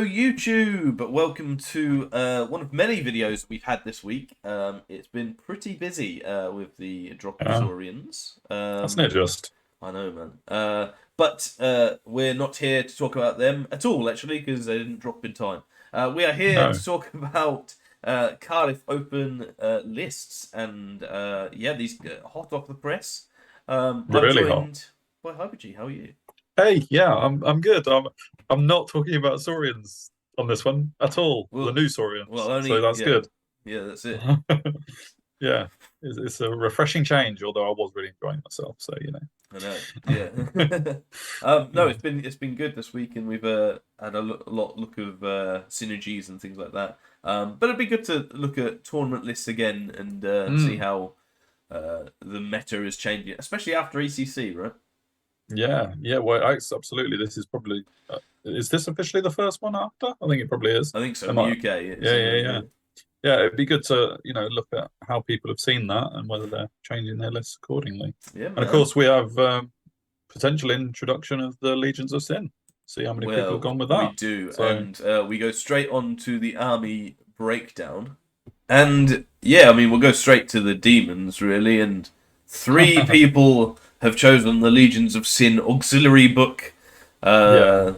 YouTube! Welcome to one of many videos we've had this week. It's been pretty busy with the drop of Yeah, Saurians. that's not just. I know, man. But we're not here to talk about them at all, actually, because they didn't drop in time. We are here No, to talk about Cardiff Open lists, and yeah, these hot off the press. I'm really hot. joined by Hyperg. How are you? Hey, yeah, I'm good. I'm not talking about Saurians on this one at all. The Well, new well, Saurians, so only that's yeah, good. yeah, that's it. Yeah, it's a refreshing change. Although I was really enjoying myself, so I know. Yeah. No, yeah, it's been good this week, and we've had a lot look of synergies and things like that. But it'd be good to look at tournament lists again and see mm, how the meta is changing, especially after ECC, right? yeah. Well, absolutely. This is probably. Is this officially the first one after? I think it probably is. I think so. It In the might. UK, it is Yeah, yeah, anyway. yeah. Yeah. Yeah, it'd be good to, look at how people have seen that and whether they're changing their lists accordingly. Yeah, And of man. course, we have potential introduction of the Legions of Sin. See how many people have Well, gone with we that. do, So, and we go straight on to the army breakdown. And yeah, I mean, we'll go straight to the demons, really. And three people have chosen the Legions of Sin auxiliary book. yeah, Uh,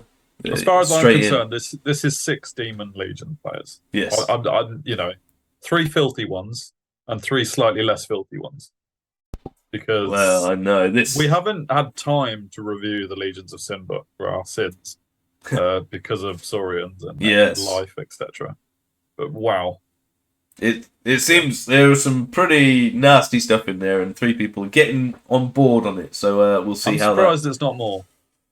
as far as I'm Straight in. concerned, this is six Demon Legion players. Yes. Three filthy ones and three slightly less filthy ones Well, because I know we this. haven't had time to review the Legions of Sin book for our sins because of Saurians and Yes. life, etc. But wow, It yeah. seems there was some pretty nasty stuff in there, and three people are getting on board on it. So we'll see I'm how that. surprised it's not more,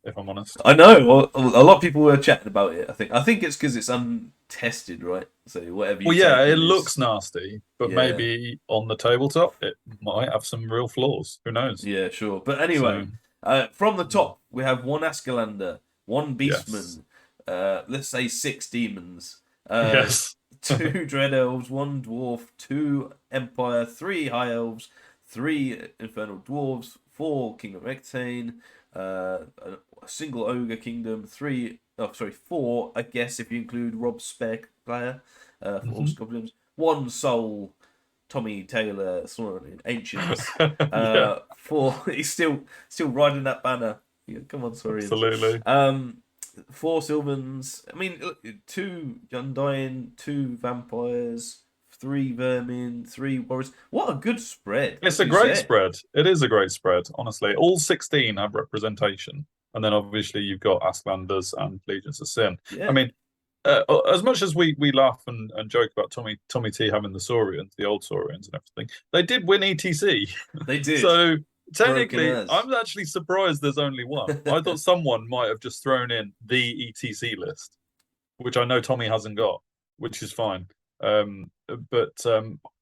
if I'm honest. I know. Well, a lot of people were chatting about it. I think it's because it's untested, right? So whatever you Well, yeah, take it in is looks nasty, but yeah. maybe on the tabletop it might have some real flaws. Who knows? Yeah, sure. But anyway, So, from the top, we have one Askelander, one yes, Beastman, let's say six demons, uh, yes, two Dread Elves, one Dwarf, two Empire, three High Elves, three Infernal Dwarves, four Kingdom Equitaine, a single Ogre Kingdom, four, I guess, if you include Rob's spare player, for Orcs and Mhm. Goblins, one Soul, Tommy Taylor, Saurian Ancients. Yeah, Four. He's still riding that banner. Yeah, come on, Saurians. absolutely. Four Sylvans. I mean, look, two Undying, two vampires, three vermin, three warriors. What a good spread, It's as a you great said. spread. It is a great spread, honestly. All 16 have representation, and then obviously you've got Asklanders and Legions of Sin. I Yeah, mean, as much as we laugh and joke about Tommy T having the Saurians, the old Saurians and everything, they did win ETC. they did. So Broken technically, as. I'm actually surprised there's only one. I thought someone might have just thrown in the ETC list, which I know Tommy hasn't got, which is fine. But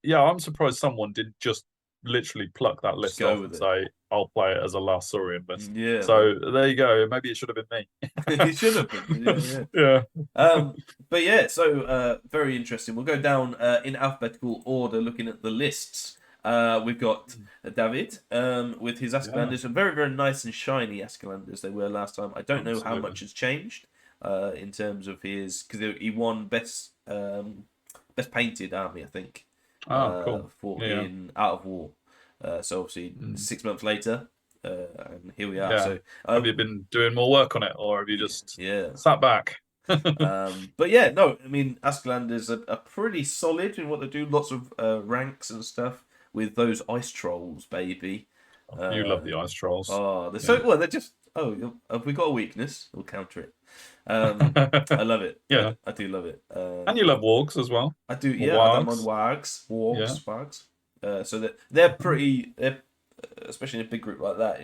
yeah, I'm surprised someone didn't just literally pluck that Just list go off with and it. say, I'll play it as a last Saurian list. Yeah, So man. there you go. Maybe it should have been It should have been. me. Yeah, Yeah. yeah. But yeah, so very interesting. We'll go down in alphabetical order, looking at the lists. We've got David with his Yeah, Askelander, and very, very nice and shiny Askelander as they were last time. I don't know how absolutely. much has changed in terms of his because he won best painted army, I think, Oh, cool. for Yeah. in Out of War. So obviously Mm. 6 months later, and here we are. Yeah. So Have you been doing more work on it, or have you just yeah. sat back? But yeah, no, I mean, Asklanders are pretty solid in what they do. Lots of ranks and stuff with those ice trolls, baby. You love Uh, the ice trolls. oh, they're Yeah. so well. They're just have we got a weakness? We'll counter it. I love it. Yeah. I do love it. And you love wargs as well. I do. Or Yeah, I don't mind wargs. wargs, Yeah. wargs. So that they're pretty. They're especially in a big group like that,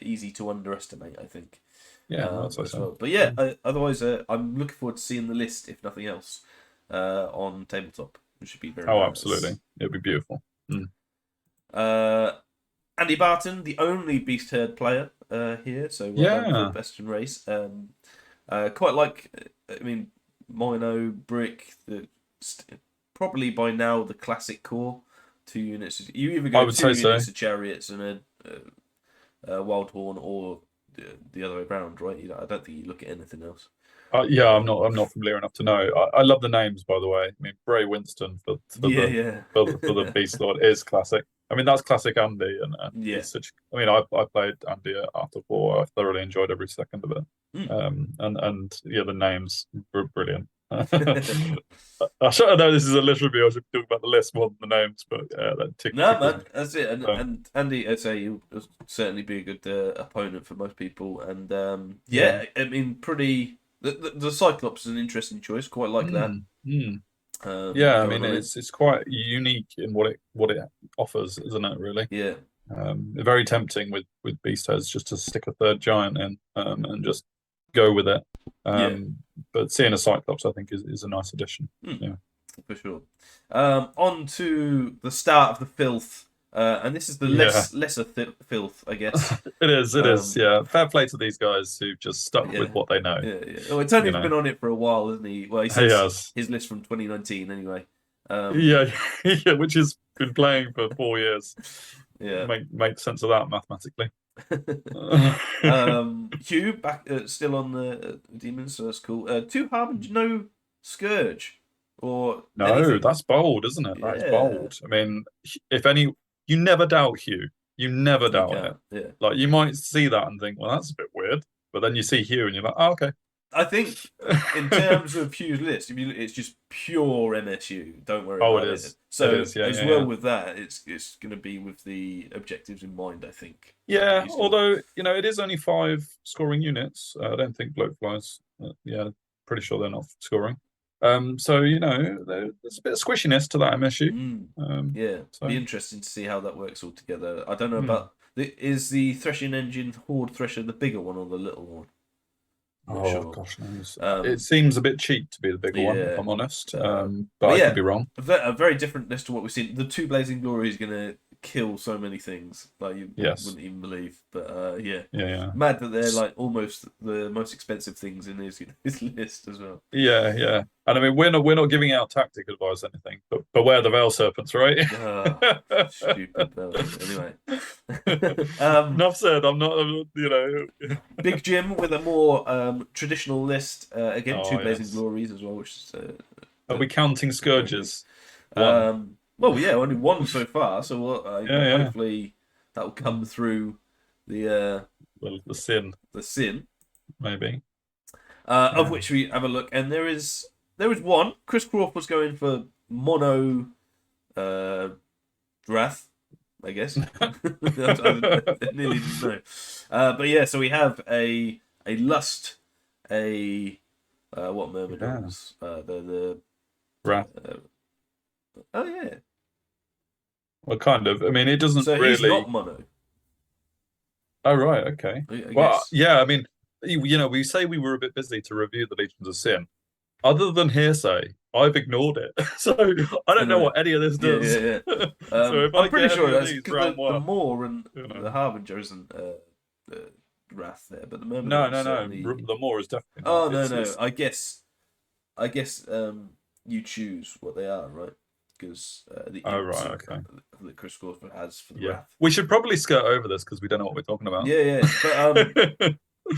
easy to underestimate. I think Yeah, I'd say as so. well. But yeah, Mm. otherwise, I'm looking forward to seeing the list, if nothing else, on tabletop, which should be very Oh, nice. absolutely. It'd be beautiful. Mm. Uh, Andy Barton, the only Beast Herd player here, so well done for Yeah. best in race. Quite like, I mean, Mono, Brick, probably by now the classic core. 2 units. You either I go would two say so. units of chariots and a wild horn, or the other way around, right? I don't think you look at anything else. Yeah, I'm not familiar enough to know. I love the names, by the way. I mean, Bray Winston Yeah, yeah, for the Beast Lord is classic. I mean, that's classic Andy, and yeah. he's such. I mean, I played Andy after 4. I thoroughly enjoyed every second of it. Hmm. And yeah, the names were brilliant. I know this is a list review. I should be talking about the list more than the names, but yeah, that No, tickles man, me. that's it. And So, and Andy, I'd say he'll certainly be a good opponent for most people. And yeah. yeah, I mean, pretty. The Cyclops is an interesting choice. Quite like that. Mm, mm. Yeah, I Going mean on it. it's quite unique in what it offers, isn't it? Really, Yeah, very tempting with Beast Heads just to stick a third giant in and just go with it. yeah. Um, but seeing a Cyclops, I think, is a nice addition. Hmm. Yeah, For sure. On to the start of the filth, and this is the yeah, lesser filth, I guess. it is. It is. Um, Yeah, fair play to these guys who've just stuck yeah, with what they know. yeah. Well, You Tony's know, been on it for a while, hasn't he? Well, he he says has. his list from 2019, anyway. Yeah, yeah, which has been playing for 4 years. Yeah. Make sense of that mathematically. Hugh back still on the demons, so that's cool. Two Harbinger, no Scourge or No, anything. that's bold, isn't it? That is Yeah, bold. I mean, if any, you never doubt Hugh. You never you doubt it. can. Yeah. Like you might see that and think, well, that's a bit weird. But then you see Hugh and you're like, oh, okay. I think in terms of Hugh's list, if you it's just pure MSU. Don't worry Oh, it about it. is. It So is. Yeah, as yeah, well yeah. with that, it's going to be with the objectives in mind. I think. Yeah, He's still. although, it is only 5 scoring units. I don't think Bloatflies, yeah, pretty sure they're not scoring. So, there's a bit of squishiness to that MSU. Yeah, be So, interesting to see how that works all together. I don't know hmm. about is the threshing engine Horde Thresher the bigger one or the little one? I'm not Oh, sure. gosh knows. It Um, seems a bit cheap to be the bigger one, if yeah, I'm honest. But but I could yeah, be wrong. a very different list to what we've seen. The two Blazing Glory is gonna kill so many things like you Yes. wouldn't even believe. But yeah, Yeah, yeah. mad that they're like almost the most expensive things in his list as well. Yeah, yeah. And I mean, we're not giving out tactic advice or anything, but beware the Veil Serpents, right? Ah, stupid Belgium. Anyway, um, Enough said. Big Jim with a more traditional list. Again, two Oh, Blazing yes. Glories as well, which is Are we counting very big. scourges? One. Well, yeah, only one so far. So Yeah, yeah. hopefully that will come through the The sin, sin. maybe. Of Yeah. which we have a look, and there is one. Chris Crawford's going for mono Wrath, I guess. I nearly didn't know. But yeah, so we have a Lust, a what Myrmidons? The Wrath. oh yeah. Well, kind of. I mean, it doesn't So he's really. not mono, Oh, right. Okay. I Well, guess. yeah. I mean, we say we were a bit busy to review the Legions of Sin. Other than hearsay, I've ignored it. So I I don't know know. what any of this Yeah, does. yeah, yeah. So if I I'm pretty get sure any of that's these because round the one, Moor and the Harbinger isn't Wrath there, but the no, Myrmidon no, no. certainly. The more is definitely not. Oh no, no. It's I guess you choose what they are, right? Because the oh, imps right, okay. that Chris Crawford has for the Yeah. Wrath. We should probably skirt over this because we don't know what we're talking about. Yeah, yeah. But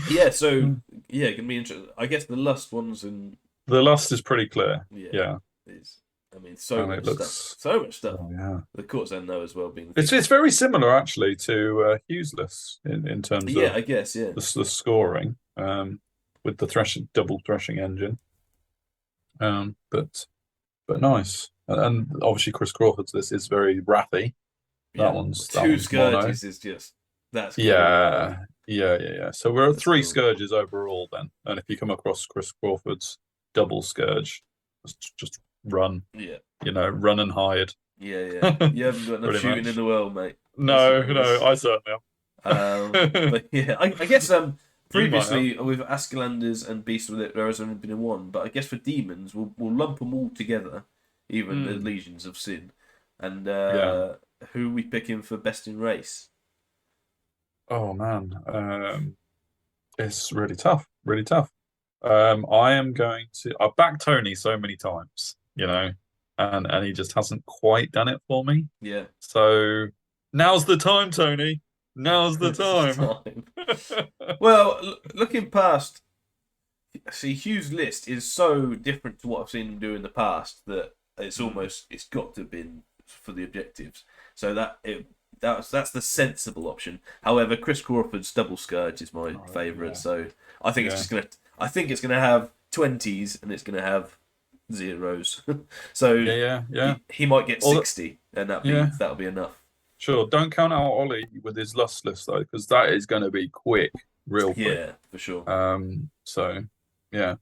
yeah. So yeah, it can be interesting. I guess the Lust ones and The lust is pretty clear. yeah, Yeah. is. I mean, so And it much looks stuff. So much stuff. oh, yeah. The courts then know as well being. It's very similar actually to Hughes list in terms Yeah, of I guess. Yeah. the scoring with the double threshing engine. But nice. And obviously Chris Crawford's this is very wrathy. Yeah. That one's Two mono. Scourges is just that's cool. Yeah. So we're at That's 3 cool. scourges overall then. And if you come across Chris Crawford's double scourge, just run. Yeah. Run and hide. Yeah. You haven't got enough Pretty shooting much. in the world, mate. No, I certainly am. But yeah, I guess You might have. previously with Asklanders and Beastmen there has only been one, but I guess for demons we'll lump them all together, even the Legions of Sin, and who are we picking for best in race? Oh man, it's really tough, really tough. I am going to. I've backed Tony so many times, and he just hasn't quite done it for me. Yeah. So now's the time, Tony. Now's the time. Well, looking past see, Hugh's list is so different to what I've seen him do in the past that it's almost it's got to have been for the objectives. So that's the sensible option. However, Chris Crawford's Double Scourge is my favourite. Yeah. So I think I think it's gonna have 20s and it's gonna have zeros. So yeah. he might get 60, and that'll be enough. Sure. Don't count out Ollie with his lust list though, because that is going to be quick, real quick. Yeah, for sure. So yeah.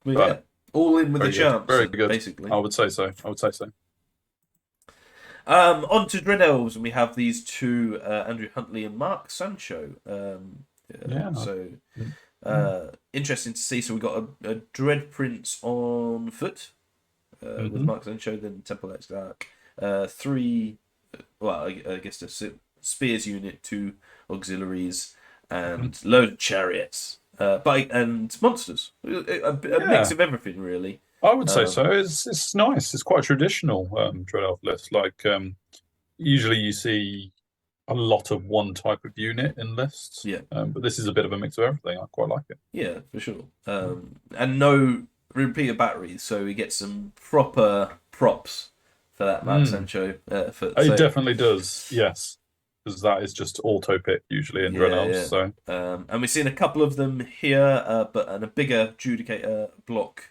But yeah, all in with a chance. Very good. Basically. I would say so. On to Dread Elves, and we have these two, Andrew Huntley and Mark Sancho. Interesting to see. So we got a Dread Prince on foot with Mark Sancho, then Temple X Dark. 3, well, I guess a spears unit, 2 auxiliaries, and load of chariots, and monsters. A mix of everything, really. I would say so. It's nice. It's quite a traditional Dread Elf list. Like usually you see a lot of one type of unit in lists. Yeah. But this is a bit of a mix of everything. I quite like it. Yeah, for sure. And no repeater batteries, so we get some proper props for that Mark Sancho. It definitely does. Yes. Because that is just auto pick usually in Dread Elves. So and we've seen a couple of them here, and a bigger Judicator block.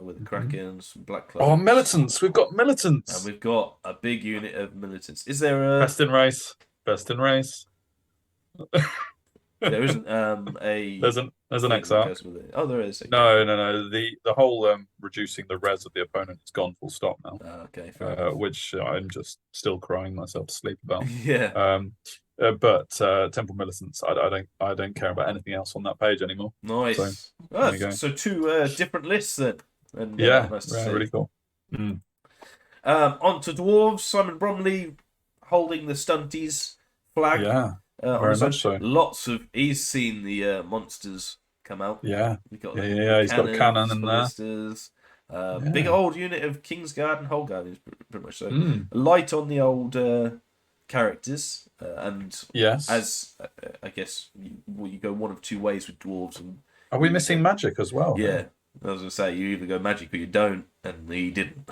With the Kraken, some Black Cloaks. Oh, militants! We've got militants, and we've got a big unit of militants. Is there a best in race? Best in race. There isn't a. There's an exile. Oh, there is. No. The whole reducing the res of the opponent is gone full stop now. Okay, which I'm just still crying myself to sleep about. Yeah. But Temple Militants, I don't care about anything else on that page anymore. Nice. So 2 different lists then. And, nice to see. Really cool. On to Dwarves, Simon Bromley holding the Stunties flag. Yeah, very much so. He's seen the monsters come out. Yeah, He's got a cannon in there. Big old unit of Kingsguard and Holguard is pretty much so. Light on the old characters, and as I guess you go one of 2 ways with Dwarves. And are we missing magic as well? Yeah. I was going to say, you either go magic or you don't, and he didn't.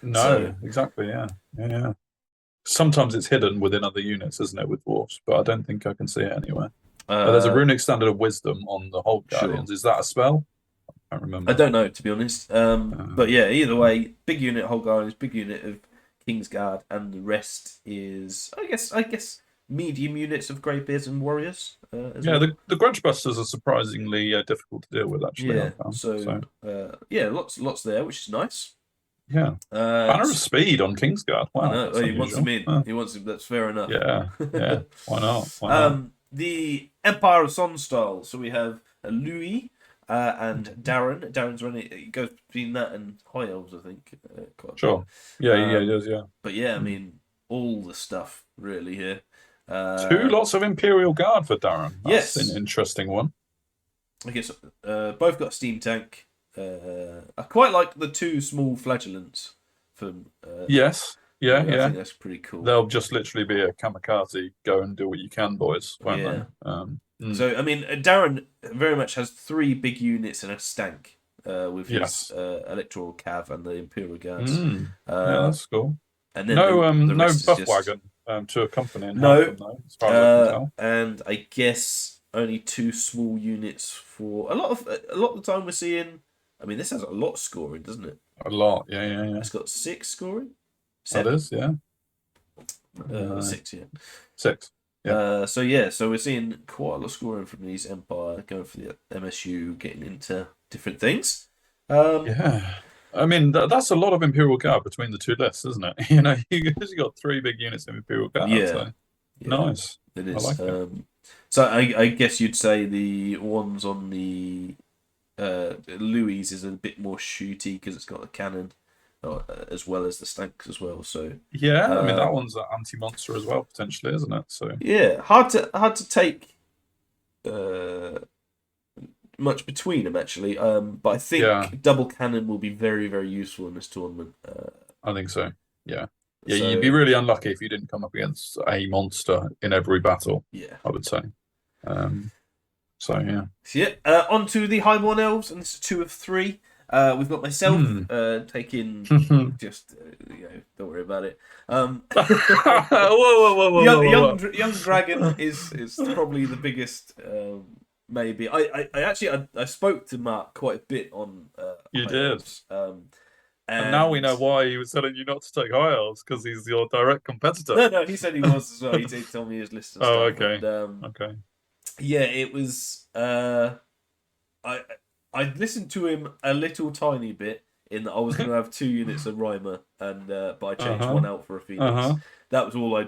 No, exactly, yeah. Sometimes it's hidden within other units, isn't it, with Dwarfs? But I don't think I can see it anywhere. There's a runic standard of wisdom on the Hold Guardians. Sure. Is that a spell? I can't remember. I don't know, to be honest. But yeah, either way, big unit Hold Guardians, big unit of Kingsguard, and the rest is, I guess, medium units of Greybeards and Warriors. Well. The Grudge Busters are surprisingly difficult to deal with, actually. Yeah, lots there, which is nice. Yeah. Banner of Speed on Kingsguard. Wow. He wants him in. He wants him. That's fair enough. Yeah. Why not? The Empire of Sonstyle. So we have Louis and Darren. Darren's running. It goes between that and High Elves, I think. Sure. Yeah, he does. Yeah. But yeah, I mean, all the stuff really here. 2 lots of Imperial Guard for Darren. That's an interesting one. I guess both got a steam tank. I quite like the 2 small flagellants from. Yes. Yeah. I think that's pretty cool. They'll just literally be a kamikaze. Go and do what you can, boys. Won't they? So I mean, Darren very much has 3 big units and a stank with his electoral cav and the Imperial Guards. That's cool. And then no buff wagon to accompany and help them, though, as far as I can tell. And I guess only 2 small units for a lot of the time we're seeing. I mean, this has a lot of scoring, doesn't it? A lot, yeah. It's got 6 scoring. 7. That is, yeah. 6, yeah. 6. Yeah. So we're seeing quite a lot of scoring from these Empire, going for the MSU, getting into different things. Yeah. I mean, that's a lot of Imperial Guard between the 2 lists, isn't it? You got 3 big units of Imperial Guard. Yeah. Nice. It is. I like it. So I guess you'd say the ones on the Louis is a bit more shooty because it's got a cannon as well as the stanks as well. So yeah, I mean that one's an anti-monster as well potentially, isn't it? So yeah, hard to take much between them actually. But I think double cannon will be very, very useful in this tournament. I think so. Yeah. Yeah, so, you'd be really unlucky if you didn't come up against a monster in every battle. Yeah, I would say. So yeah. So yeah, on to the Highborn Elves, and this is 2 of 3. We've got myself taking just don't worry about it. Whoa, whoa, whoa, whoa, young, whoa, young, whoa. young dragon is probably the biggest. Maybe I actually I spoke to Mark quite a bit on You High did. Elves, And now we and know why he was telling you not to take high elves, because he's your direct competitor. no, he said he was as well. He did tell me his list and Oh, stuff, okay. and Okay. yeah, it was. I I listened to him a little tiny bit in that I was going to have 2 units of Rhymer, and but I changed Uh-huh. one out for a Phoenix. Uh-huh. That was all I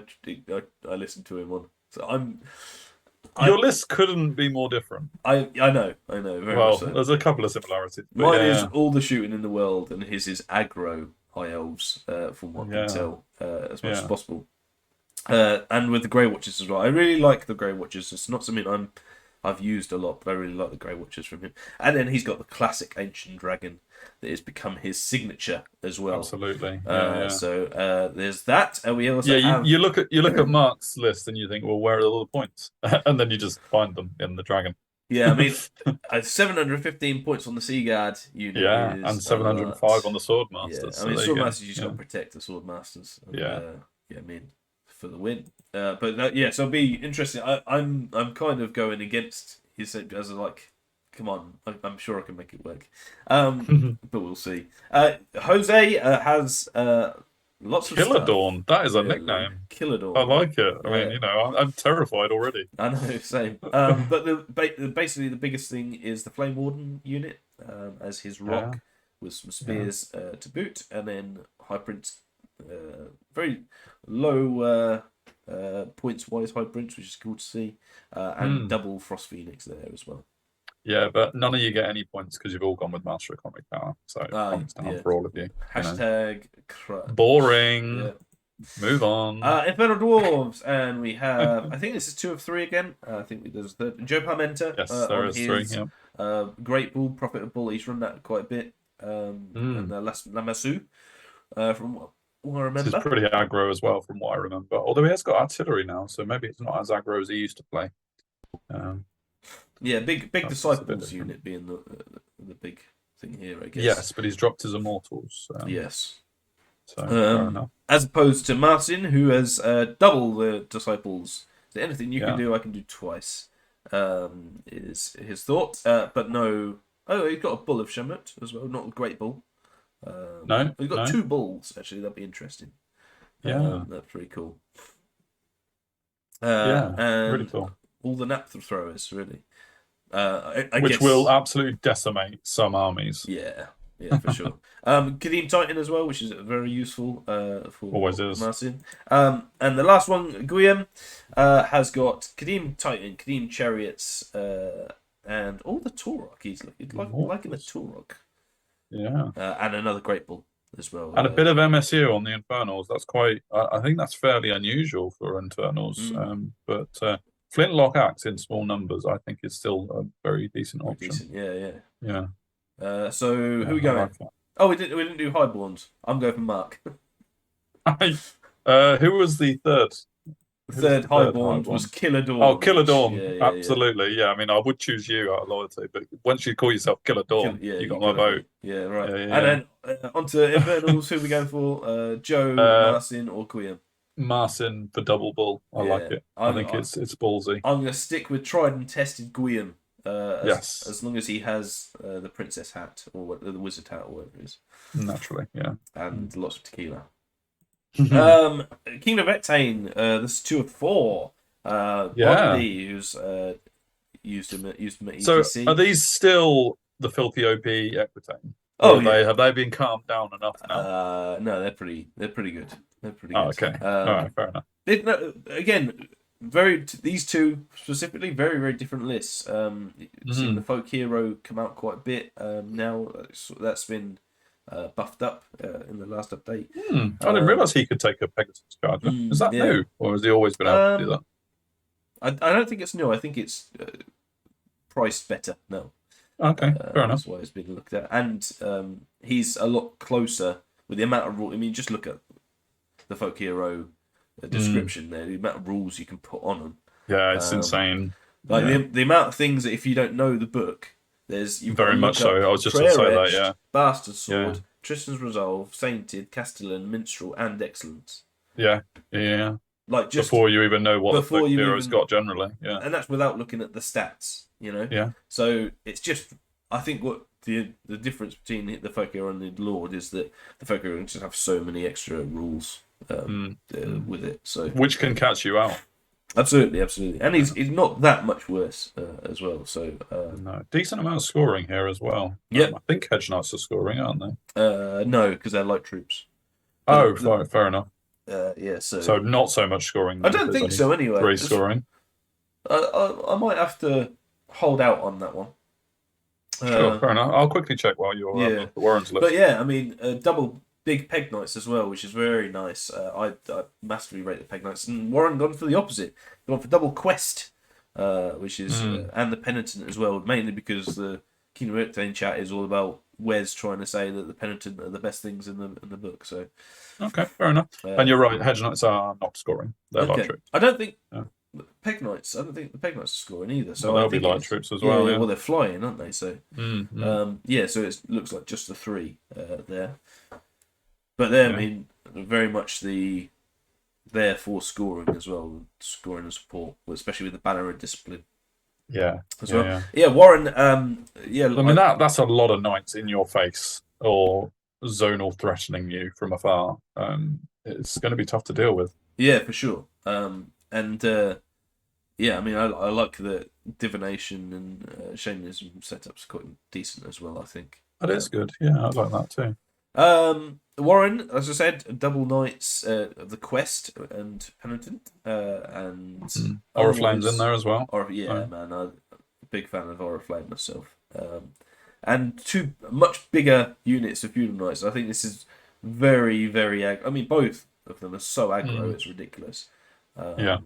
listened to him on. So Your I list couldn't be more different. I know very much Well, so. there's a couple of similarities, but Mine is yeah, all the shooting in the world, and his is aggro High Elves, from what I can yeah, tell, as much as yeah. possible. And with the Grey Watchers as well. I really like the Grey Watchers. It's not something I've used a lot, but I really like the Grey Watchers from him. And then he's got the classic Ancient Dragon that has become his signature as well. Absolutely. Yeah. So there's that, and we also Yeah, have. you look at Mark's list and you think, well, where are all the points? And then you just find them in the dragon. Yeah, I mean, 715 points on the Seaguard unit Yeah, is and a 705 on the lot. Yeah, Swordmasters. I So mean, there you go. Swordmasters, you just Yeah. got to protect the Swordmasters. And, Yeah. yeah, I mean, for the win. But yeah, so it'll be interesting. I'm kind of going against his as a, like, come on, I'm sure I can make it work. But we'll see. Jose has lots of Killer stuff. Dawn. That is a Really. nickname. Killer Dawn. I like it. I Yeah. mean, I'm terrified already. I know, same. But basically the biggest thing is the Flame Warden unit, as his rock with some spears to boot, and then High Prince, very low points wise High Prince, which is cool to see, and double Frost Phoenix there as well. Yeah, but none of you get any points because you've all gone with Master Economic Power. So points down for all of you. Hashtag boring. Yeah. Move on. Infernal Dwarves, and we have. I think this is 2 of 3 again. I think there's a third. Joe Parmenter. Yes, there is 3. Yeah. Great Bull, Profitable. He's run that quite a bit. And Lamassu, from what I remember. This is pretty aggro as well, from what I remember. Although he has got artillery now, so maybe it's not as aggro as he used to play. Yeah, big Disciples unit being the big thing here, I guess. Yes, but he's dropped his Immortals. Yes. So fair enough. As opposed to Martin, who has double the Disciples. So anything you can do, I can do twice. Is his thought. But no. Oh, he's got a Bull of Shamut as well, not a Great Bull. No, he's got 2 bulls actually. That'd be interesting. Yeah, that's pretty cool. and really cool. All the Nap Throwers, really. Which guess... will absolutely decimate some armies. Yeah, for sure. Kadeem Titan as well, which is very useful for Always is. Marcin. And the last one, Guillaume, has got Kadeem Titan, Kadeem Chariots, and all the Torok. He's liking a Torok. Yeah. And another Great Bull as well. And a bit of MSU on the Infernals. That's quite. I think that's fairly unusual for Infernals. But Flintlock Axe in small numbers, I think, is still a very decent option. Decent. Yeah. So who are we going? Oh, we didn't do Highborns. I'm going for Mark. Who was the third? Third Highborn was Killer Dawn. Oh, Killer Dawn. Absolutely. Yeah. I mean, I would choose you out of loyalty, but once you call yourself Killer Dawn, you got my vote. Yeah, right. And then onto Infernals, who are we going for? Joe, Marcin, or Guillaume? Marcin for double bull. I like it. I think it's ballsy. I'm going to stick with tried and tested Guillaume. Yes. As long as he has the princess hat or the wizard hat or whatever it is. Naturally, yeah. And lots of tequila. Kingdom of Equitaine, this is 2 of 4. Bodley, who's used him at ETC. So are these still the filthy OP Equitaine? Oh, have they been calmed down enough now? No, they're pretty good. They're pretty good. Oh, okay. All right, fair enough. Again, these two specifically, very, very different lists. Seeing the folk hero come out quite a bit now. That's been buffed up in the last update. I didn't realise he could take a Pegasus Charger. Is that new, or has he always been able to do that? I don't think it's new. I think it's priced better now. Okay, fair enough. That's why it's been looked at, and he's a lot closer with the amount of rules. I mean, just look at the folk hero description there. The amount of rules you can put on them. Yeah, it's insane. Like Yeah. the amount of things that if you don't know the book, you've got Very to much look up so. I was just going to Prayer say that. Etched, Yeah. Bastard Sword, Yeah. Tristan's Resolve, Sainted, Castellan, Minstrel, and Excellence. Yeah. Yeah. Like just Before you even know what before the you hero's even, got generally. Yeah. and that's without looking at the stats. Yeah. So it's just, I think what the difference between the folk hero and the Lord is that the folk hero just have so many extra rules with it. So Which can catch you out. absolutely, and he's not that much worse as well. So No, decent amount of scoring here as well. Yeah. I think Hedge Knights are scoring, aren't they? no, because they're light troops. Oh, fair enough. Yeah, So not so much scoring. I Then, don't if there's think only so anyway. 3 scoring. I might have to hold out on that one. Sure, fair enough. I'll quickly check while you're Yeah. looking at Warren's list. But yeah, I mean, double big Peg Knights as well, which is very nice. I massively rate the Peg Knights, and Warren gone for the opposite. Gone for double Quest, which is and the Penitent as well, mainly because the Kingdom of Equitaine chat is all about Wes trying to say that the Penitent are the best things in the book. So Okay, fair enough. And you're right, Hedge Knights are not scoring. They're light troops. I don't think Yeah. Peg Knights. I don't think the Peg Knights are scoring either. So Well, they'll I think be light it's- troops as yeah, well. Yeah, Yeah. well, they're flying, aren't they? So Mm. yeah, so it looks like just the 3 there. But they're, Yeah. I mean, very much there for scoring as well, scoring and support, especially with the banner and discipline Yeah. as Yeah, well. yeah. Yeah, Warren. Yeah, I mean that's a lot of knights in your face or zonal threatening you from afar. It's going to be tough to deal with. yeah, for sure. And yeah, I mean, I like the divination and shamanism setups quite decent as well. I think That is good. Yeah, I like that too. Warren, as I said, double knights of the quest and penitent, and Oriflame's otherwise- in there as well. Yeah, man, I'm a big fan of Oriflame myself. And 2 much bigger units of feudal knights. I think this is very, very aggro. I mean, both of them are so aggro, it's ridiculous. Yeah.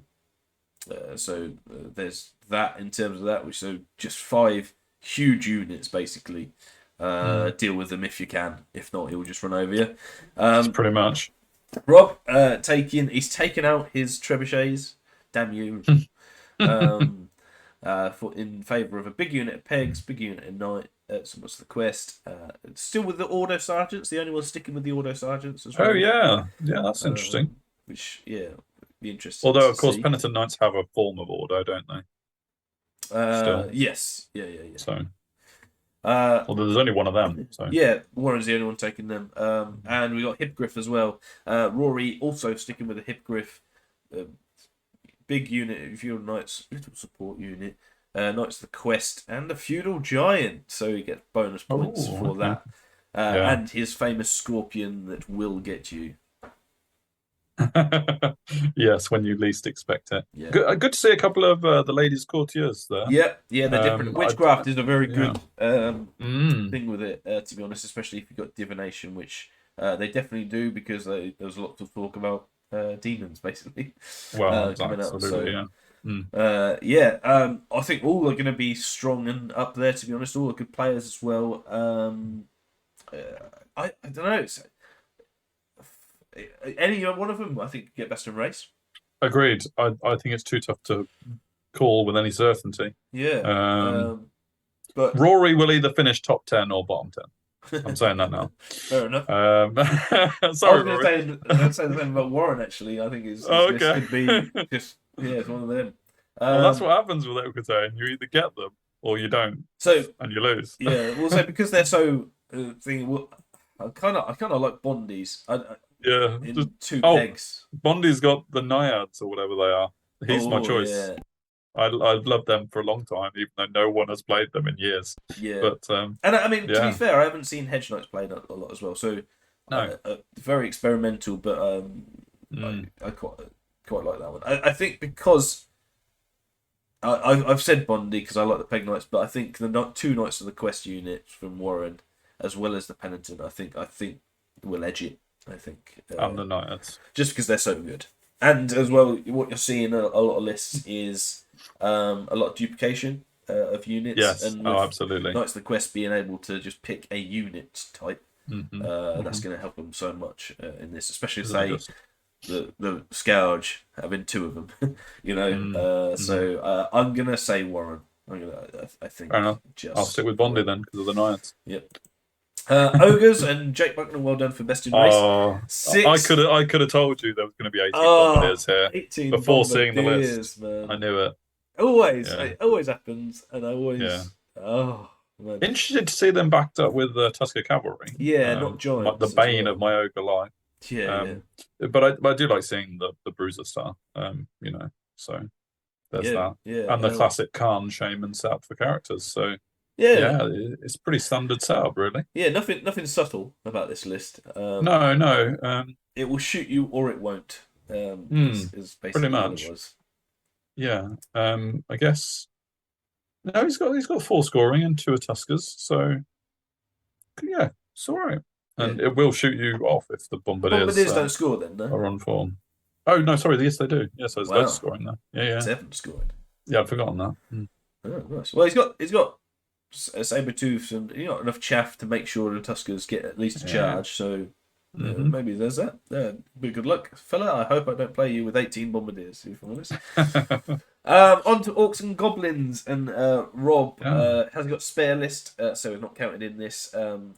So there's that in terms of that, which so just 5 huge units basically. Deal with them if you can. If not, he'll just run over you. That's pretty much. Rob, he's taken out his trebuchets. Damn you. In favour of a big unit of pegs, big unit of knight. So what's the quest? Still with the auto sergeants. The only one sticking with the auto sergeants as well. Oh yeah, that's interesting. Which be interesting. Although of course see. penitent knights have a form of order, don't they? Still. Yes. Yeah. So. Although there's only one of them. So. Yeah, Warren's the only one taking them. And we got Hippogriff as well. Rory also sticking with the Hippogriff. Big unit of feudal knights, little support unit. Knights of the Quest and the feudal giant, so he gets bonus points for that. And his famous scorpion that will get you. Yes, when you least expect it. Yeah. Good to see a couple of the ladies' courtiers there. Yeah, they're different. Witchcraft is a very good thing with it, to be honest, especially if you've got divination, which they definitely do because there was a lot to talk about demons, basically. Well, coming out. absolutely, So, yeah. I think all are going to be strong and up there, to be honest. All are good players as well. I don't know. Any one of them, I think, get best in race. Agreed. I think it's too tough to call with any certainty. Yeah. But Rory will either finish top 10 or bottom 10. I'm saying that now. Fair enough. Sorry, I was going to say the same about Warren, actually. I think his list could be just, it's one of them. Well, that's what happens with Equitaine. You either get them or you don't, and you lose. Yeah, well, so because they're so I kind of like Bondies. In 2 pegs. Bondi's got the Naiads or whatever they are. He's my choice. Yeah. I've loved them for a long time, even though no one has played them in years. Yeah. But and I mean, to be fair, I haven't seen Hedge Knights played a lot as well. So very experimental, but I quite like that one. I think because I've said Bondi because I like the Peg Knights, but I think the 2 Knights of the Quest unit from Warren, as well as the Penitent, I think will edge it. I think. And the Naiads. Just because they're so good. And as well, what you're seeing a lot of lists is a lot of duplication of units. Yes, and absolutely. Knights of the Quest being able to just pick a unit type, that's going to help them so much in this, especially if the Scourge having two of them. You know, so I'm gonna say Warren. I think. Fair enough. Just I'll stick with Bondi then because of the Naiads. Yep. Ogres and Jake Buckner, well done for best in race. I could have told you there was going to be 18 bombardiers here 18 before seeing the bombardiers, list. Man. I knew it. Always, Yeah. it always happens, and I always. Yeah. Oh, man. Interested to see them backed up with Tusker Cavalry. Yeah, not giants. The bane of my ogre life. Yeah, But I do like seeing the Bruiser Star. You know, so there's that. Yeah, and the classic Khan Shaman setup for characters. So yeah, it's pretty standard setup, really. Yeah, nothing subtle about this list. No. It will shoot you or it won't. Is basically pretty much. what it was. Yeah. I guess. No, he's got 4 scoring and 2 Tuskers, so yeah, it's all right. And it will shoot you off if the Bombardiers don't score then, no? Are on form. Oh no, sorry, yes they do. Yes, there's loads scoring there. Yeah. 7 scoring. Yeah, I'd forgotten that. Oh, nice. Well, he's got a Sabertooth and enough chaff to make sure the Tuskers get at least a charge. So maybe there's that. Be good luck, fella. I hope I don't play you with 18 Bombardiers, if I'm honest. On to Orcs and Goblins, and Rob hasn't got spare list, so he's not counted in this.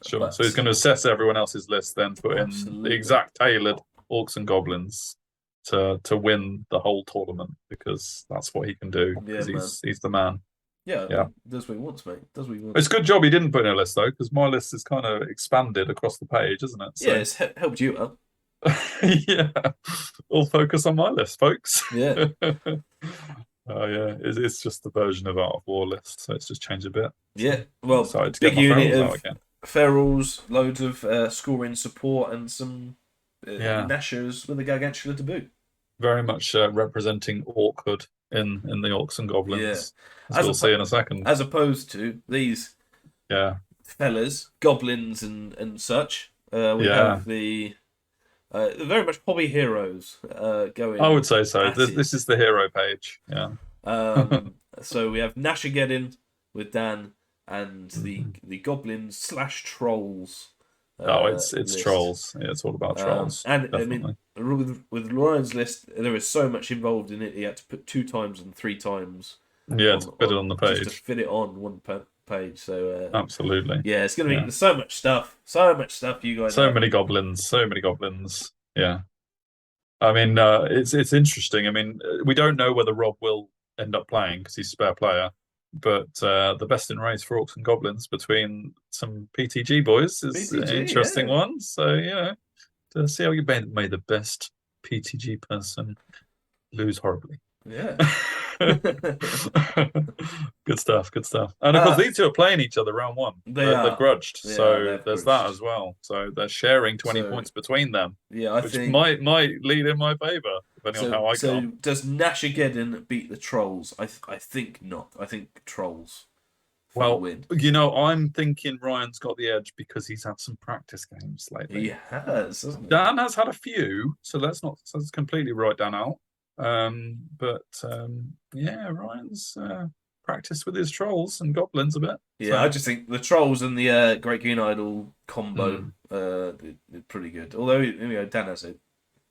Sure. So he's going to assess everyone else's list, then put in the exact tailored Orcs and Goblins to win the whole tournament, because that's what he can do. Because he's the man. Yeah. Does what he wants, mate. Does what he wants. It's a good job he didn't put in a list though, because my list is kind of expanded across the page, isn't it? So... Yeah, it's helped you out. Yeah. All focus on my list, folks. Yeah. It's just the version of Art of War list, so it's just changed a bit. Yeah, well, big unit of ferals, loads of scoring support, and some Nashers with a Gargantula to boot. Very much representing Orchood in the Orcs and Goblins, as we'll see in a second. As opposed to these fellas, goblins and such. We have the very much hobby heroes going. I would say so. This is the hero page. Yeah. So we have Nashageddon with Dan and the goblins / trolls. It's list. Trolls. Yeah, it's all about trolls. And definitely. I mean, with Ryan's list, there is so much involved in it. He had to put 2 times and 3 times. Yeah, to fit it on the page. Just to fit it on one page. So absolutely. Yeah, it's going to be so much stuff. So much stuff, you guys. So many goblins. Yeah. I mean, it's interesting. I mean, we don't know whether Rob will end up playing because he's a spare player. But the best in race for Orcs and Goblins between some PTG boys is an interesting one. So, to see how you may the best PTG person lose horribly. Yeah. Good stuff. And of course, these two are playing each other round 1. They're grudged. So there's that as well. So they're sharing 20 points between them. Yeah, which might lead in my favour, depending on how I go. So does Nashageddon beat the Trolls? I think not. I think Trolls win. I'm thinking Ryan's got the edge because he's had some practice games lately. He has, hasn't he? Dan has had a few, so let's completely write Dan out. Ryan's practiced with his trolls and goblins a bit. Yeah, so. I just think the trolls and the Great Green Idol combo are pretty good. Although Dan has a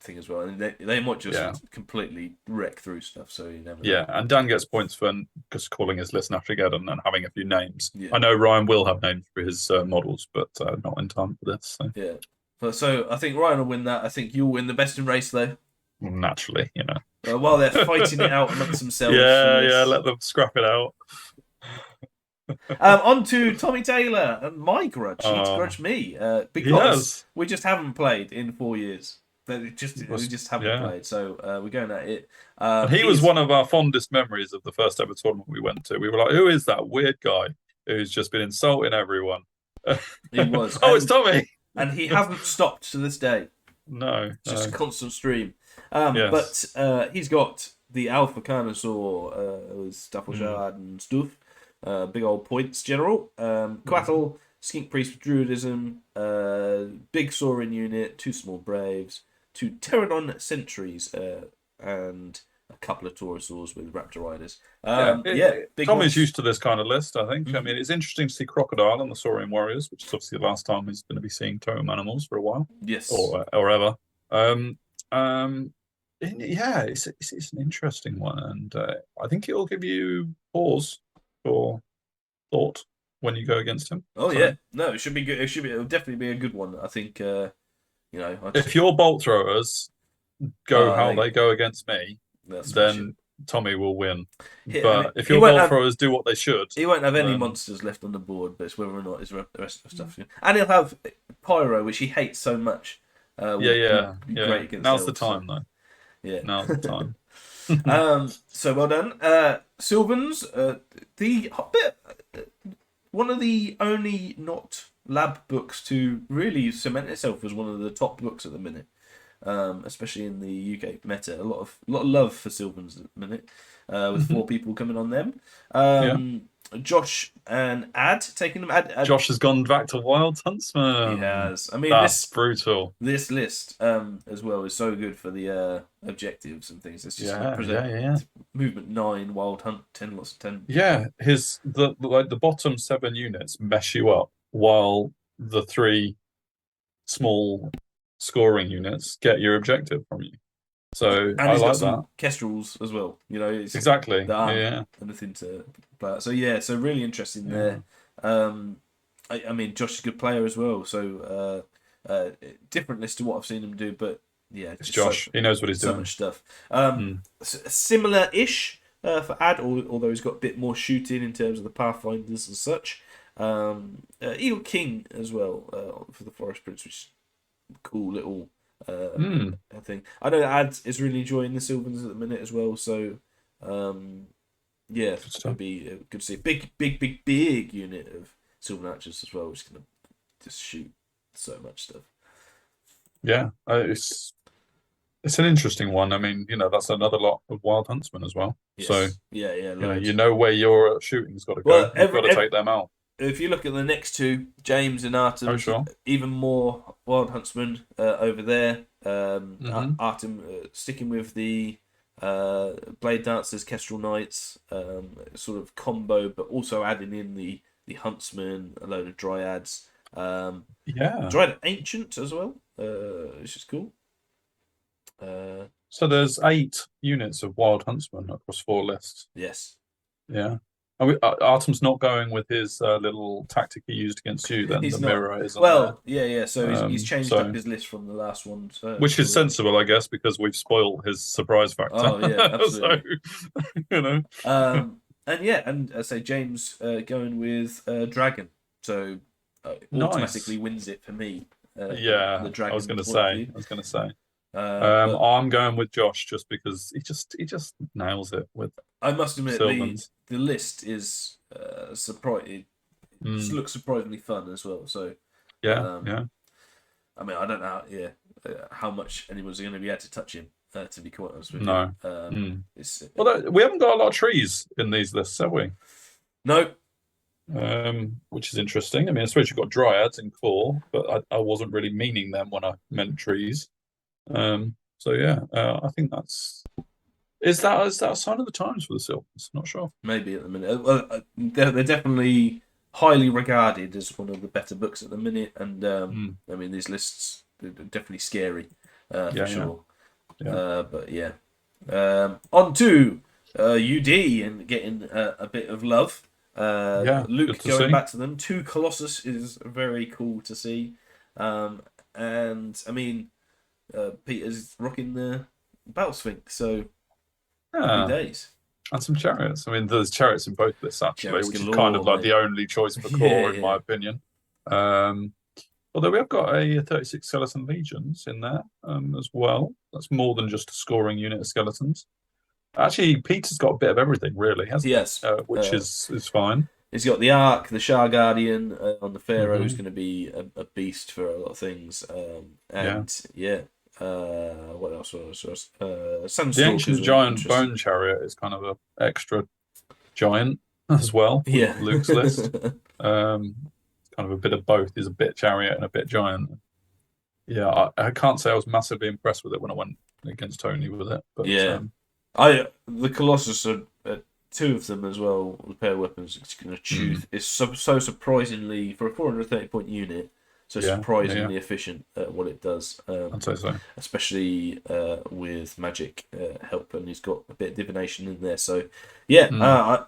thing as well, and they might just completely wreck through stuff. So you never. Yeah, and Dan gets points for just calling his list Nashageddon and having a few names. Yeah. I know Ryan will have names for his models, but not in time for this. So. Yeah, so I think Ryan will win that. I think you'll win the best in race though. Naturally, while they're fighting it out amongst themselves. Let them scrap it out. On to Tommy Taylor and my grudge. He's grudged me because we just haven't played in 4 years. We just haven't played, so we're going at it. He was one of our fondest memories of the first ever tournament we went to. We were like, "Who is that weird guy who's just been insulting everyone?" He was. It's Tommy, and he hasn't stopped to this day. No, just a constant stream. But he's got the Alpha Carnosaur with Staffordshire and stuff. Big old points general. Quattle, Skink Priest with Druidism, big Saurian unit, 2 small Braves, 2 Pterodon Sentries, and a couple of Taurosaurs with Raptor Riders. Tommy's used to this kind of list, I think. I mean, it's interesting to see Crocodile and the Saurian Warriors, which is obviously the last time he's going to be seeing totem animals for a while. Yes. Or ever. Yeah, it's an interesting one, and I think it'll give you pause for thought when you go against him. Oh So yeah, no, it should be good. It'll definitely be a good one. I think. I just if your bolt throwers go how they, they go against me, they'll smash it. then Tommy will win. And But if he your won't bolt have throwers do what they should, he won't have any then monsters left on the board, but it's whether or not his the rest of the stuff. And he'll have Pyro, which he hates so much. yeah, Would be yeah. great against Now's the elves. So time, though. yeah. Now's the time. So well done, Sylvans. The bit one of the only not lab books to really cement itself as one of the top books at the minute, especially in the UK meta. A lot of love for Sylvans at the minute, with 4 people coming on them. Yeah. Josh and Ad taking them. Ad, Josh has gone back to Wild Huntsman. he has. I mean, That's brutal. this list as well is so good for the objectives and things. It's just Yeah. movement 9, wild hunt 10, lots of 10. Yeah, the bottom 7 units mess you up, while the 3 small scoring units get your objective from you. So And I he's got like some that. Kestrels as well. It's Exactly. that aren't Yeah. anything to play. So yeah, so really interesting Yeah. there. I mean, Josh is a good player as well. So different list to what I've seen him do, but yeah, It's just Josh. He knows what he's so doing. much stuff. Mm. Similar-ish for Ad, although he's got a bit more shooting in terms of the Pathfinders and such. Eagle King as well for the Forest Prince, which is a cool little thing. I know that Ad is really enjoying the Sylvans at the minute as well, so yeah, it'll be good to see. Big unit of Sylvan Archers as well, which is going to just shoot so much stuff. Yeah, it's an interesting one. I mean, that's another lot of Wild Huntsmen as well. Yes. So yeah, you know where your shooting's got to go. Well, You've got to take them out. If you look at the next 2, James and Artem, sure. even more Wild Huntsmen over there. Artem sticking with the Blade Dancers, Kestrel Knights sort of combo, but also adding in the Huntsman, a load of Dryads. Dryad Ancient as well, which is cool. So there's 8 units of Wild Huntsmen across 4 lists. Yes. Yeah. Artem's not going with his little tactic he used against you. Then He's the not. mirror isn't Well, there. yeah. So he's changed up his list from the last one, which is sensible, I guess, because we've spoiled his surprise factor. Oh yeah, absolutely. So, and I say James going with Dragon, so automatically wins it for me. The Dragon. I was going to say. But I'm going with Josh just because he just nails it with. I must admit the list is surprising. It just looks surprisingly fun as well. So yeah. I mean, I don't know how much anyone's going to be able to touch him. To be quite honest with you, no. We haven't got a lot of trees in these lists, have we? No. Which is interesting. I mean, I suppose you've got Dryads in core, but I wasn't really meaning them when I meant trees. So yeah, I think is that a sign of the times for the Sylvans? Not sure. Maybe at the minute. They're definitely highly regarded as one of the better books at the minute, and I mean these lists are definitely scary for sure. Yeah. But yeah, on to UD and getting a bit of love. Luke going back to them. 2 Colossus is very cool to see, and I mean. Peter's rocking the Battle Sphinx, so happy days. And some chariots. I mean, there's chariots in both lists actually, which is kind of like the only choice for core in my opinion. Although we have got a 36 skeleton legions in there as well. That's more than just a scoring unit of skeletons. Actually, Peter's got a bit of everything, really, hasn't he? Which is fine. He's got the Ark, the Shah Guardian on the Pharaoh is going to be a beast for a lot of things. What else was the Ancient Giant Bone Chariot is kind of an extra giant as well. Yeah, Luke's list. Kind of a bit of both. He's a bit chariot and a bit giant. Yeah, I can't say I was massively impressed with it when I went against Tony with it. But the Colossus are 2 of them as well. The pair of weapons it's going to choose. It's so surprisingly for a 430 point unit. So Yeah, surprisingly efficient at what it does. I'd say so. Especially with magic help, and he's got a bit of divination in there. So yeah,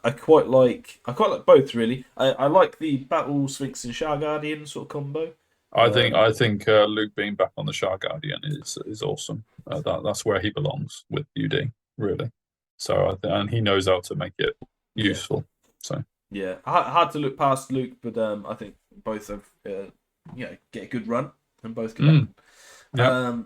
I quite like both really. I like the Battle Sphinx and Shah Guardian sort of combo. I think Luke being back on the Shark Guardian is awesome. That's where he belongs with UD, really. So and he knows how to make it useful. So yeah, hard to look past Luke, but I think both have get a good run and both get back. yeah.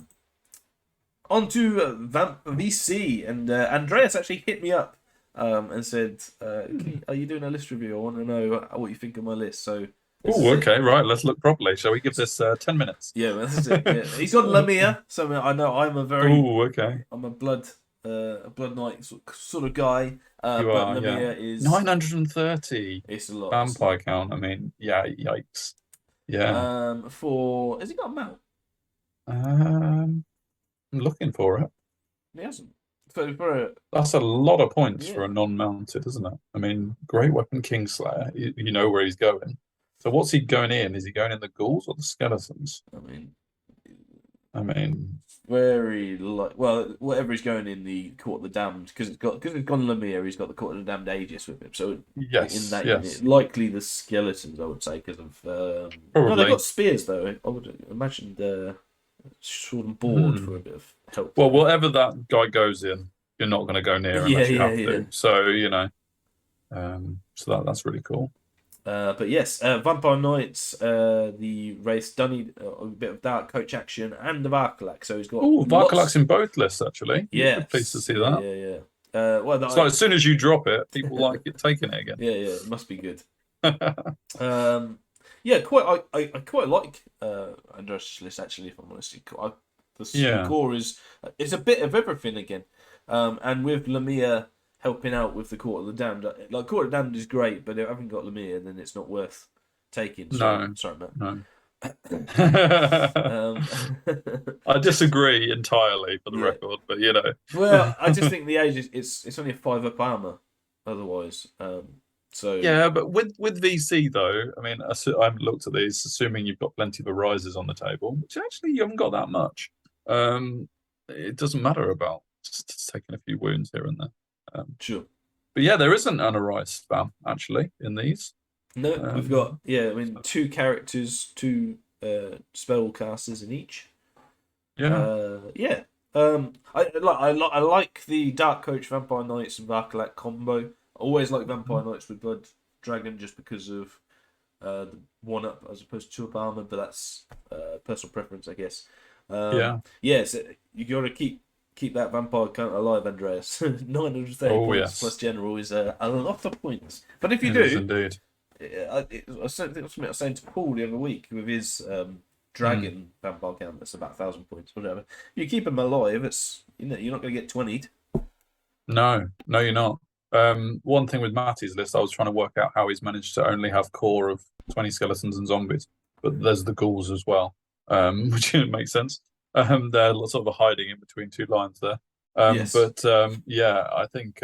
On to VC, and Andreas actually hit me up and said, are you doing a list review? I want to know what you think of my list. So. Oh, okay, right. Let's look properly. Shall we give this 10 minutes? Yeah, that's it. Yeah. He's got Lamia, so I know I'm a very. Oh, okay. I'm a blood knight sort of guy. You but are, Lamia yeah. is 930. It's a lot. Vampire count. I mean, yeah, yikes. Yeah. Has he got a mount? I'm looking for it. He hasn't. So That's a lot of points for a non-mounted, isn't it? I mean, Great Weapon Kingslayer. You know where he's going. So what's he going in? Is he going in the ghouls or the skeletons? I mean, very whatever he's going in the Court of the Damned, because it's gone Lamia. He's got the Court of the Damned Aegis with him. So yes, in that yes. unit, likely the skeletons, I would say, because of probably. No, they've got spears though. I would imagine the sword and board for a bit of help. Well, whatever that guy goes in, you're not going to go near unless you have to. So so that's really cool. But yes, Vampire Knights, the race Dunny, a bit of Dark Coach action, and the Varkalak. So he's got. Varkalak's in both lists actually. Yeah, pleased to see that. Yeah. So as soon as you drop it, people like it taking it again. Yeah, it must be good. Yeah, I quite like Andres' list actually. If I'm honest, the core is a bit of everything again, and with Lamia helping out with the Court of the Damned. Like, Court of the Damned is great, but if I haven't got Lamia, then it's not worth taking. Sorry, Matt. No. I disagree entirely for the record, but Well, I just think the age it's only a 5 up armor otherwise. So yeah, but with VC though, I mean, I haven't looked at these, assuming you've got plenty of arises on the table, which actually you haven't got that much. It doesn't matter about just taking a few wounds here and there. Sure. But yeah, there isn't an arise spam actually in these. No, we've got 2 characters, 2 spell casters in each. Yeah. I like the Dark Coach Vampire Knights and Varkalak combo. I always like Vampire Knights with Blood Dragon just because of the 1 up as opposed to 2 up armor, but that's personal preference, I guess. So you got to keep that vampire count alive, Andreas. 930 points plus general is a lot of points. But if you do, indeed. I think that's something I was saying to Paul the other week with his dragon vampire count. That's about 1,000 points, whatever. You keep him alive. It's you're not going to get 20'd. No, you're not. One thing with Matty's list, I was trying to work out how he's managed to only have core of 20 skeletons and zombies, but there's the ghouls as well, which makes sense. They're sort of hiding in between 2 lines there. But I think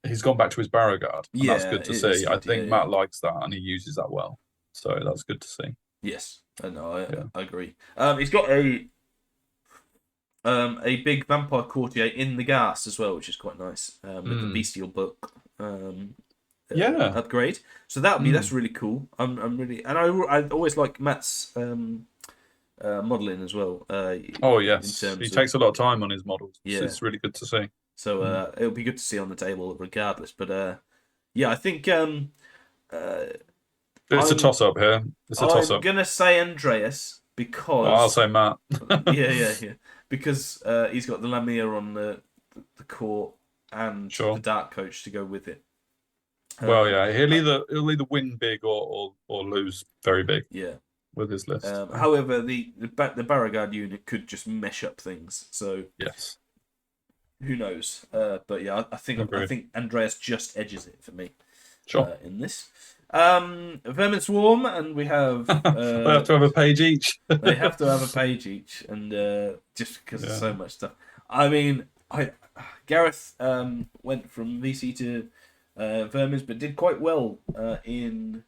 he's gone back to his Barrowguard, and that's good to see. I think Matt likes that, and he uses that well. So that's good to see. Yes, I agree. He's got a big vampire courtier in the gas as well, which is quite nice. With the bestial book upgrade. So that's really cool. I'm really, and I always like Matt's modelling as well. Yes, he takes a lot of time on his models. Yeah, it's really good to see. So it'll be good to see on the table regardless. But I think it's a toss up here. It's a toss up. I'm gonna say Andreas because I'll say Matt. yeah. Because he's got the Lamia on the court and the Dark Coach to go with it. Well, he'll either win big or lose very big. Yeah. With his list. However, the Barrowguard unit could just mesh up things. So yes, who knows? But yeah, I think Andreas just edges it for me. Sure. In this, Vermin Swarm, and we have they have to have a page each. They have to have a page each, and just because there's so much stuff. I mean, Gareth went from VC to Vermins, but did quite well in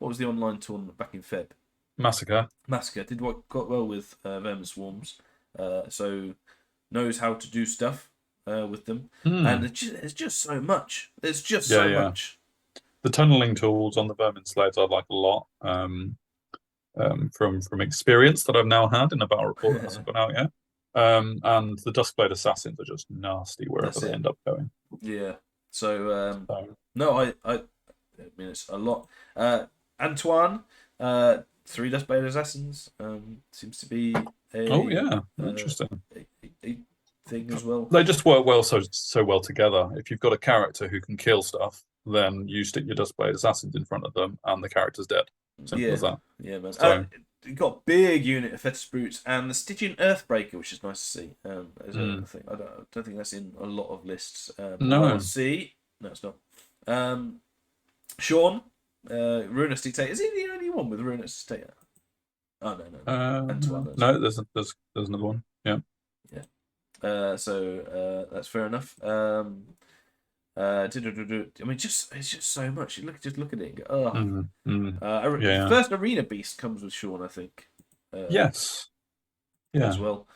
what was the online tournament back in Feb. Massacre. Massacre did what got well with Vermin Swarms, so knows how to do stuff with them, and it's just so much. There's just so much. The tunneling tools on the Vermin Slaves I like a lot. From experience that I've now had in a battle report that hasn't gone out yet. And the Duskblade Assassins are just nasty wherever they end up going. Yeah. So no, I mean it's a lot. Antoine, 3 Duskblade Assassins, seems to be interesting a thing as well. They just work so well together. If you've got a character who can kill stuff, then you stick your Duskblade Assassins in front of them, and the character's dead. Simple as that. Yeah, man. So, you got big unit of Fetus Brutes and the Stygian Earthbreaker, which is nice to see. As a thing. I don't think that's in a lot of lists. No. We'll see. No, it's not. Sean, Ruinous Dictator. Is he the only one with Ruinous Dictator? Oh no. Antoine, no, there's another one. Yeah. Yeah. So that's fair enough. I mean, it's just so much. Just look at it. And go, First Arena Beast comes with Sean, I think. Yes. Yeah. As well.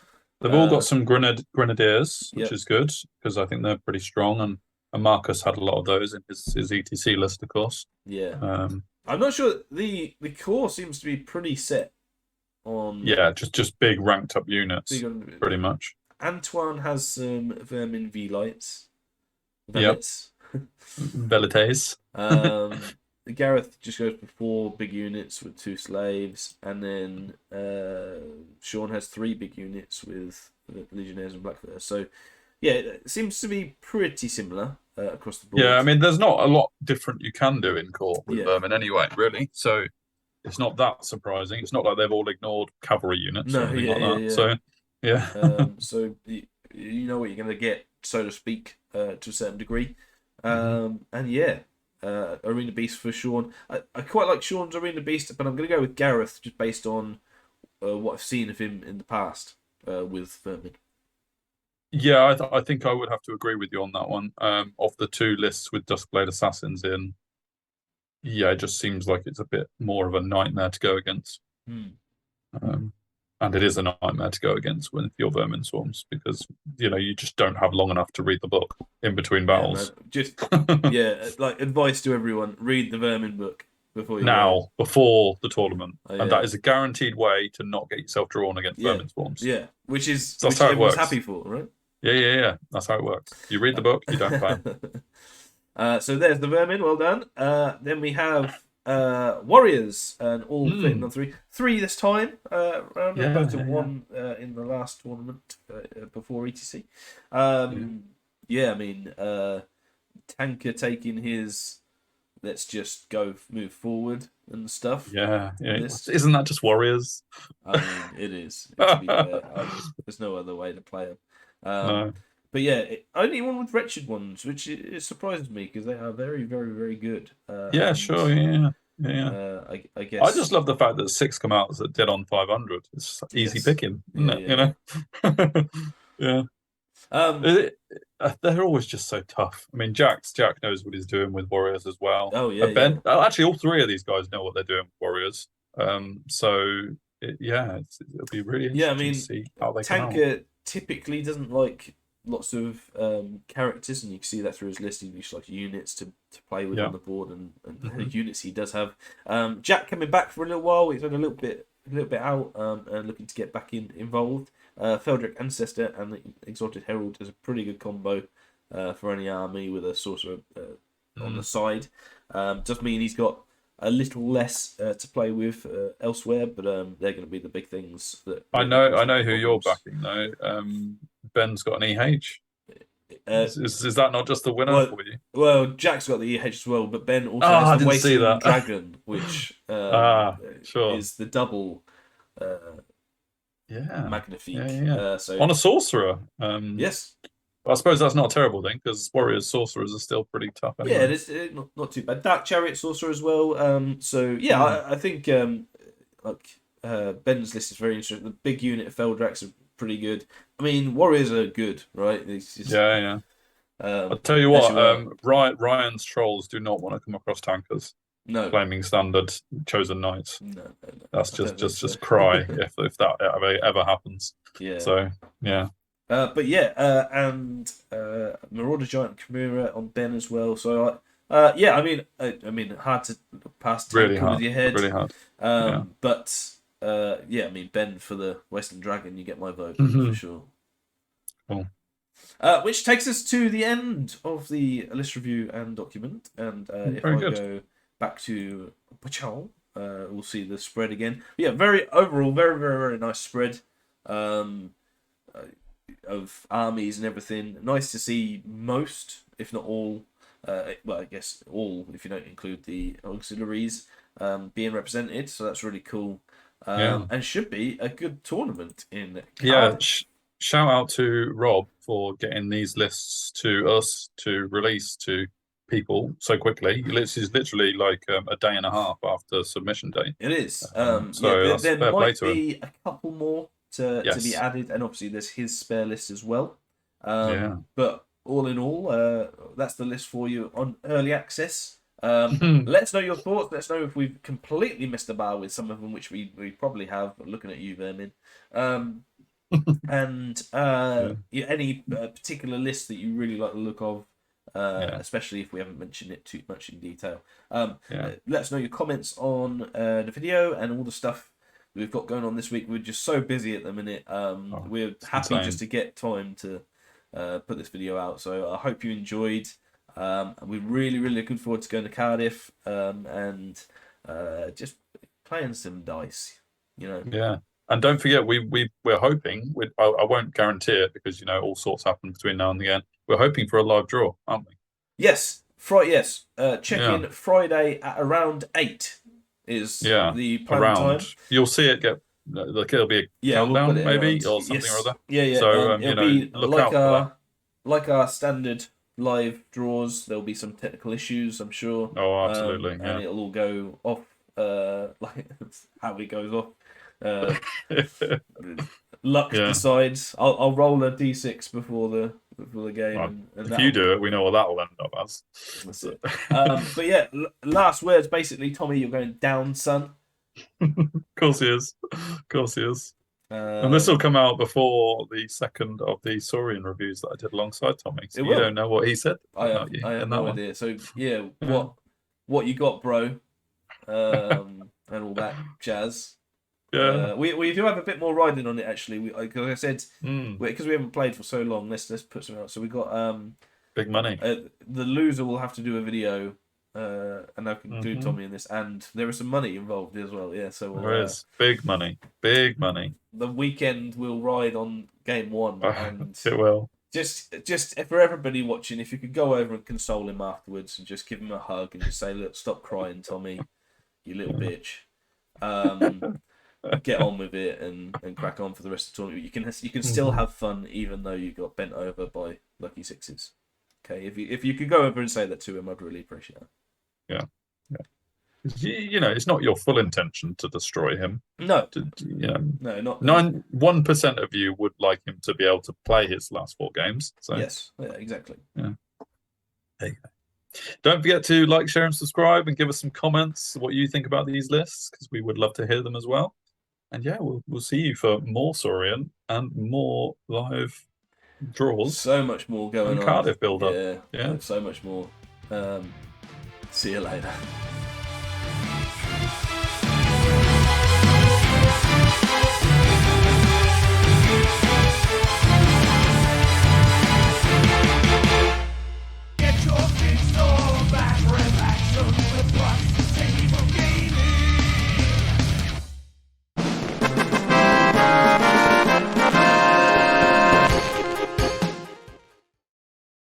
They've all got some grenadiers, which is good because I think they're pretty strong, and Marcus had a lot of those in his ETC list, of course. Yeah. I'm not sure. The core seems to be pretty set on. Yeah, just big ranked up units, pretty much. Antoine has some Vermin V-Lights. Velites. Gareth just goes for 4 big units with 2 slaves, and then Sean has 3 big units with Legionnaires and Blackfooters. So yeah, it seems to be pretty similar across the board. Yeah, I mean, there's not a lot different you can do in core with Vermin anyway, really. So it's not that surprising. It's not like they've all ignored cavalry units or anything like that. Yeah. So yeah. So you know what you're going to get, so to speak, to a certain degree. And Arena Beast for Sean. I quite like Sean's Arena Beast, but I'm going to go with Gareth just based on what I've seen of him in the past with Vermin. Yeah, I think I would have to agree with you on that one. Of the 2 lists with Duskblade Assassins in, it just seems like it's a bit more of a nightmare to go against. And it is a nightmare to go against with your Vermin Swarms because you just don't have long enough to read the book in between battles. Like advice to everyone: read the Vermin book before before the tournament, and that is a guaranteed way to not get yourself drawn against Vermin Swarms. Yeah, which how it works. Happy for, right? Yeah. That's how it works. You read the book, you don't play. So there's the Vermin. Well done. Then we have Warriors, and all fitting on 3 this time. Round opposed to 1 in the last tournament before ETC. I mean, Tanker taking his let's just move forward and stuff. Yeah. Isn't that just Warriors? I mean, it is. To be fair, there's no other way to play them. No. But only one with Wretched Ones, which it surprises me because they are very, very, very good. Sure, yeah. I guess I just love the fact that 6 come out that dead on 500. It's easy picking, isn't it? Yeah. They're always just so tough. I mean, Jack knows what he's doing with Warriors as well. Oh yeah, Ben. Actually, all 3 of these guys know what they're doing with Warriors. It'll be really interesting to see how they come out. Tanker typically doesn't like lots of characters, and you can see that through his list. He just likes units to play with on the board, and the units he does have. Jack coming back for a little while. He's had a little bit out, and looking to get back involved. Feldrick Ancestor and the Exalted Herald is a pretty good combo for any army with a sorcerer on the side. Does mean he's got a little less to play with elsewhere, but they're going to be the big things. I know who you're backing though. Ben's got an EH. Is that not just the winner for you? Well, Jack's got the EH as well, but Ben also has the Wasting Dragon, which is the double Magnifique. So on a sorcerer. Yes. I suppose that's not a terrible thing because Warriors sorcerers are still pretty tough. Anyway. Yeah, it's not too bad. Dark Chariot sorcerer as well. I think Ben's list is very interesting. The big unit of Feldrax are pretty good. I mean, Warriors are good, right? I'll tell you what. Ryan's trolls do not want to come across tankers. No. claiming standard chosen knights. No. That's I don't think so. just cry if that ever happens. Yeah. So yeah. But yeah, and Marauder Giant Chimera on Ben as well. So yeah, I mean, hard to pass Really Tanker with hard. your head. Really hard. Yeah. But yeah, I mean, Ben for the Western Dragon, you get my vote for sure. Cool. Which takes us to the end of the list review and document. And if I go back to Pachal, we'll see the spread again. But yeah, overall, very, very, very nice spread of armies and everything. Nice to see most, if not all, well, I guess all, if you don't include the auxiliaries, being represented. So that's really cool. And should be a good tournament in Cardiff. Yeah, shout out to Rob for getting these lists to us to release to people so quickly. This is literally like a day and a half after submission date. It is. So yeah, there might to him. be a couple more to be added, and obviously there's his spare list as well. But all in all, that's the list for you on early access. Let us know your thoughts. Let us know if we've completely missed the bar with some of them, which we probably have. But looking at you, Vermin. And any particular list that you really like the look of, especially if we haven't mentioned it too much in detail. Let us know your comments on the video and all the stuff we've got going on this week. We're just so busy at the minute. We're happy just to get time to put this video out. So I hope you enjoyed. We're really, really looking forward to going to Cardiff and just playing some dice. Yeah. And don't forget, we're hoping. I won't guarantee it because all sorts happen between now and again. We're hoping for a live draw, aren't we? Yes, yes. Check in Friday at around 8 is the plan time. You'll see it get it'll be a countdown maybe or something or other. Yeah. So it'll be look like out for that. Like our standard live draws. There'll be some technical issues, I'm sure. Oh, absolutely. And it'll all go off like how it goes off. Luck decides. I'll roll a d6 before the game. Well, and if you do it, we know what that'll end up as. That's it. But yeah, last words basically, Tommy. You're going down, son. Of course he is. Of course he is. And this will come out before the second of the Saurian reviews that I did alongside Tommy. So you don't know what he said. I have no idea. So yeah, what you got, bro? And all that jazz. Yeah, we do have a bit more riding on it actually. Like I said, because we haven't played for so long. Let's put some out. So we got big money. The loser will have to do a video, and I can include Tommy in this. And there is some money involved as well. Yeah, so there is big money. Big money. The weekend will ride on game one, and it will. Just for everybody watching, if you could go over and console him afterwards and just give him a hug and just say, "Look, stop crying, Tommy, you little bitch." Get on with it and crack on for the rest of the tournament. You can still have fun even though you got bent over by lucky sixes. Okay, if you could go over and say that to him, I'd really appreciate it. Yeah. It's not your full intention to destroy him. No. No, not 1% of you would like him to be able to play his last 4 games. So yes, yeah, exactly. Yeah. There you go. Don't forget to like, share, and subscribe, and give us some comments what you think about these lists because we would love to hear them as well. And yeah, we'll see you for more Saurian and more live draws. So much more going on. Cardiff build up. Yeah, so much more. See you later.